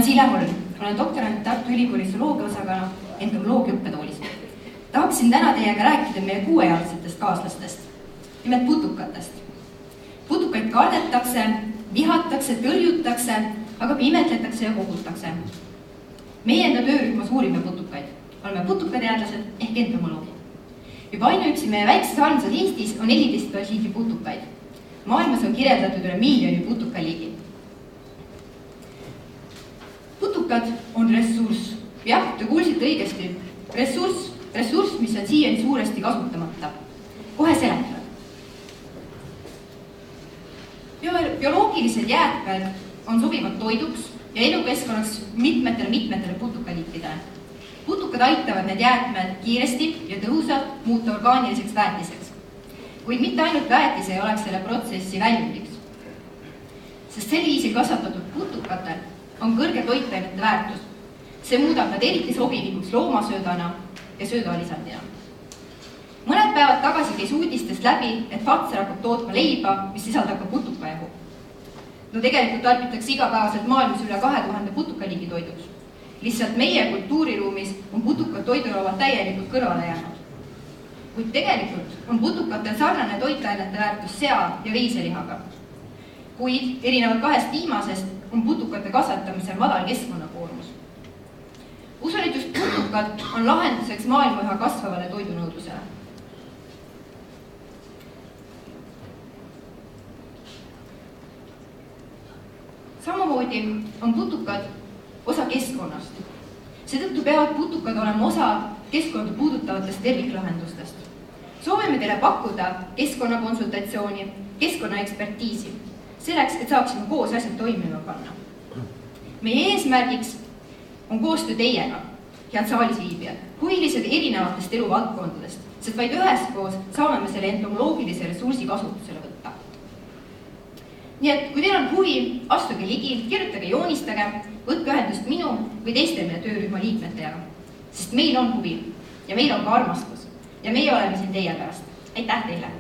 olen Siile Holm, olen doktorant Tartu Ülikooli zooloogia osakonna entomoloogia õppetoolis. Tahaksin täna teiega rääkida meie kuuejalgsetest kaaslastest, nimelt putukatest. Putukaid kardetakse, vihatakse, tõrjutakse, aga ka imetletakse ja kogutakse. Meie enda töörühmas uurime putukaid. Oleme putukateadlased ehk entomoloogid. Juba ainuüksi meie väikses armsas Eestis on 14 liigi putukaid. Maailmas on kirjeldatud üle miljoni putukaliigi. Putukad on ressurss. Jah, te kuulsite õigesti. Ressurss, mis on siiani suuresti kasutamata. Kohe seletame. Bioloogilised jäätmed on sobivad toiduks ja elukeskkonnaks mitmetele putukaliikidele. Putukad aitavad need jäätmed kiiresti ja tõhusalt muuta orgaaniliseks väetiseks. Kuid mitte ainult väetis ei oleks selle protsessi väljundiks. Sest sel viisil kasvatatud putukatel on kõrge toitainete väärtus. See muudab nad eriti sobilikuks loomasöödana ja söödalisandina. Mõned päevad tagasi käis uudistest läbi, et Fazer hakkab tootma leiba, mis sisaldab ka putukajahu. No tegelikult tarbitakse igapäevaselt maailmas üle 2000 putukaliigi toiduks. Lihtsalt meie kultuuriruumis on putukad toidulauad täielikult kõrvale jäänud. Kuid tegelikult on putukatel sarnane toitainete väärtus sea- ja veiselihaga. Kuid erinevalt kahest viimasest on putukate kasvatamisel madal keskkonnakoormus. Usun, et just putukad on lahenduseks maailma üha kasvavale toidunõudlusele. Samamoodi on putukad osa keskkonnast. Seetõttu peavad putukad olema osa keskkonda puudutavatest terviklahendustest. Soovime teile pakkuda keskkonnakonsultatsiooni, keskkonnaekspertiisi, selleks, et saaksime koos asjad toimima panna. Meie eesmärgiks on koostöö teiega, head saalis viibijad, huvilised erinevatest eluvaldkondadest, sest vaid üheskoos saame me selle entomoloogilise ressursi kasutusele võtta. Nii et kui teil on huvi, astuge ligi, kirjutage, joonistage, võtke ühendust minu või teiste meie töörühma liikmetega, sest meil on huvi ja meil on ka armastus ja meie oleme siin teie pärast. Aitäh teile!